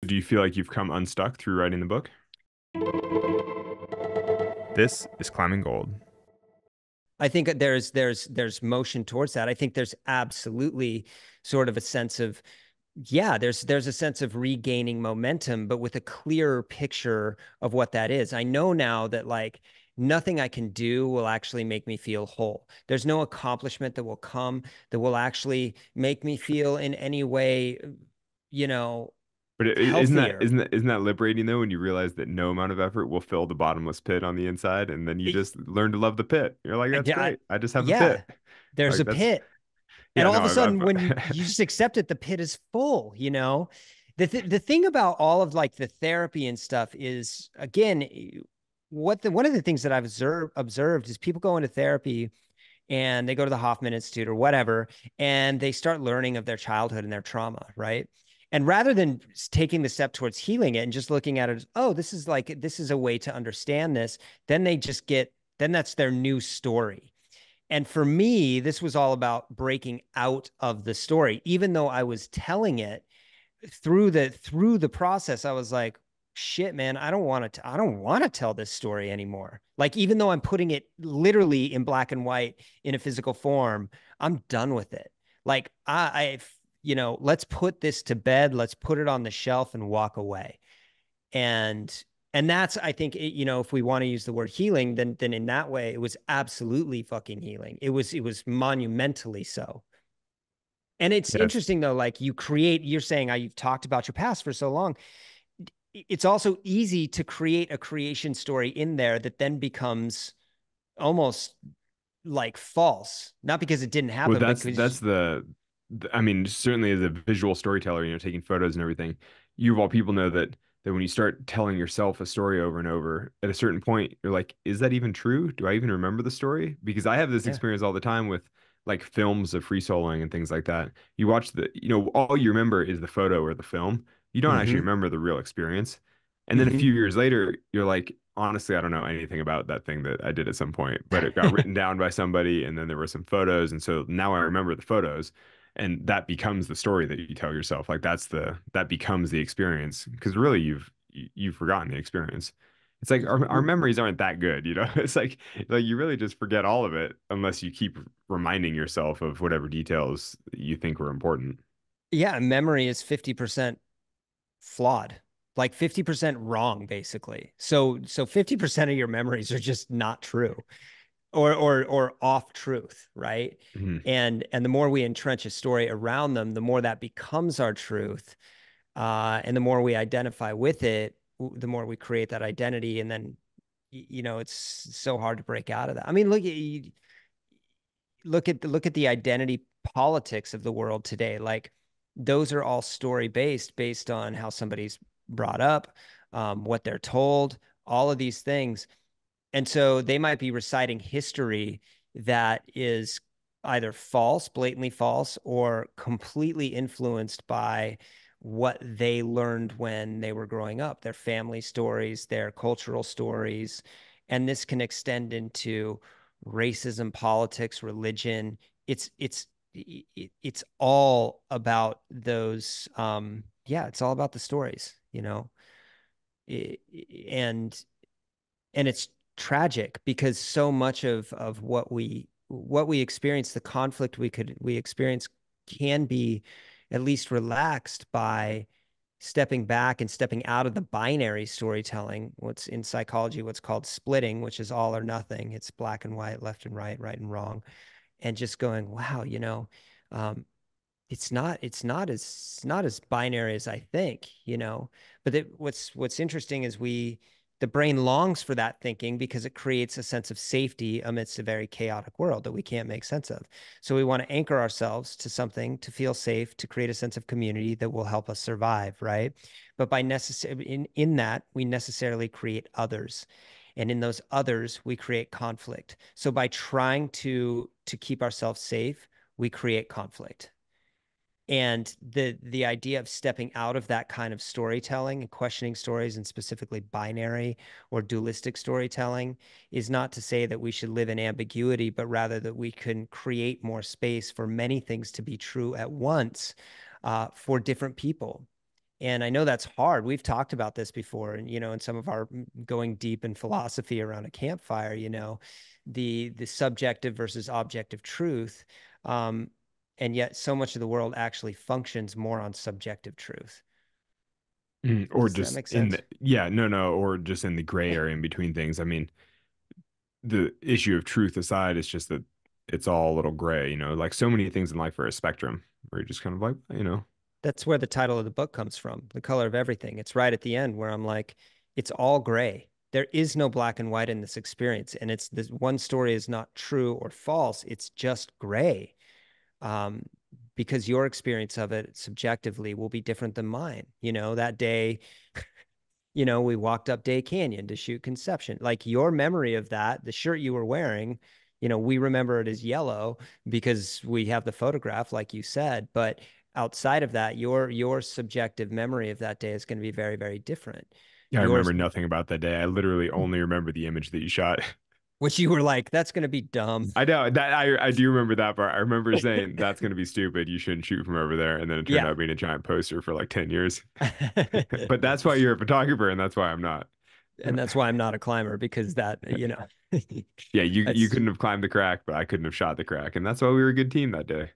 Do you feel like you've come unstuck through writing the book? This is Climbing Gold. I think that there's motion towards that. I think there's absolutely sort of a sense of, yeah, there's a sense of regaining momentum, but with a clearer picture of what that is. I know now that like nothing I can do will actually make me feel whole. There's no accomplishment that will come that will actually make me feel in any way, you know, But isn't that healthier. liberating though when you realize that no amount of effort will fill the bottomless pit on the inside, and then you It, just learn to love the pit. You're like, that's I, great. I just have a yeah, pit. there's Like a that's pit. And yeah, all no, of a sudden, when you I've just accept it, the pit is full, you know? The thing about all of like the therapy and stuff is, again, one of the things that I've observed is people go into therapy and they go to the Hoffman Institute or whatever, and they start learning of their childhood and their trauma, right? And rather than taking the step towards healing it and just looking at it as, oh, this is a way to understand this, then they just get, then that's their new story. And for me, this was all about breaking out of the story. Even though I was telling it through the process, I was like, shit, man, I don't want to tell this story anymore. Like, even though I'm putting it literally in black and white in a physical form, I'm done with it. Like, let's put this to bed, let's put it on the shelf and walk away. And that's, I think, if we want to use the word healing, then in that way it was absolutely fucking healing. It was monumentally so. And it's yes. interesting though, like you're saying how you've talked about your past for so long. It's also easy to create a creation story in there that then becomes almost like false, not because it didn't Well, happen, but that's because I mean, certainly as a visual storyteller, taking photos and everything, you of all people know that when you start telling yourself a story over and over, at a certain point, you're like, is that even true? Do I even remember the story? Because I have this yeah. experience all the time with like films of free soloing and things like that. You watch all you remember is the photo or the film. You don't actually Mm-hmm. remember the real experience. And then a Mm-hmm. few years later, you're like, honestly, I don't know anything about that thing that I did at some point, but it got written down by somebody, and then there were some photos, and so now I remember the photos, and that becomes the story that you tell yourself. Like that becomes the experience because really you've forgotten the experience. It's like our memories aren't that good, you know? It's like you really just forget all of it unless you keep reminding yourself of whatever details you think were important. Yeah, memory is 50% flawed, like 50% wrong, basically. So 50% of your memories are just not true or off truth, right? Mhm. And the more we entrench a story around them, the more that becomes our truth. And the more we identify with it, the more we create that identity. And then, it's so hard to break out of that. I mean, look at the identity politics of the world today. Like those are all story based on how somebody's brought up, what they're told, all of these things. And so they might be reciting history that is either false, blatantly false, or completely influenced by what they learned when they were growing up, their family stories, their cultural stories. And this can extend into racism, politics, religion. It's all about those yeah, it's all about the stories. It, and it's tragic because so much of what we experience, the conflict we experience, can be at least relaxed by stepping back and stepping out of the binary storytelling, what's in psychology what's called splitting, which is all or nothing. It's black and white, left and right and wrong, and just going, wow, um, it's not as binary as I think. But what's interesting is the brain longs for that thinking because it creates a sense of safety amidst a very chaotic world that we can't make sense of. So we want to anchor ourselves to something to feel safe, to create a sense of community that will help us survive, right? But by necessary in that, we necessarily create others. And in those others, we create conflict. So by trying to keep ourselves safe, we create conflict. And the idea of stepping out of that kind of storytelling and questioning stories, and specifically binary or dualistic storytelling, is not to say that we should live in ambiguity, but rather that we can create more space for many things to be true at once, for different people. And I know that's hard. We've talked about this before, and in some of our going deep in philosophy around a campfire, the subjective versus objective truth. Um, and yet so much of the world actually functions more on subjective truth. Or Does that just make in sense? the, yeah, no, no, or just in the gray area in between things. I mean, the issue of truth aside, it's just that it's all a little gray, like so many things in life are a spectrum where you're just kind of like. That's where the title of the book comes from, The Color of Everything. It's right at the end where I'm like, it's all gray. There is no black and white in this experience. And it's this one story is not true or false. It's just gray. Um, because your experience of it subjectively will be different than mine. That day, we walked up Day Canyon to shoot Conception. Like your memory of that, the shirt you were wearing, we remember it as yellow because we have the photograph, like you said. But outside of that, your subjective memory of that day is going to be very, very different. I remember Yours, nothing about that day. I literally only remember the image that you shot. which you were like, that's going to be dumb. I know that I do remember that part. I remember saying that's going to be stupid. You shouldn't shoot from over there, and then it turned Yeah. out being a giant poster for like 10 years. But that's why you're a photographer, and that's why I'm not. And that's why I'm not a climber because Yeah, you that's couldn't have climbed the crack, but I couldn't have shot the crack, and that's why we were a good team that day.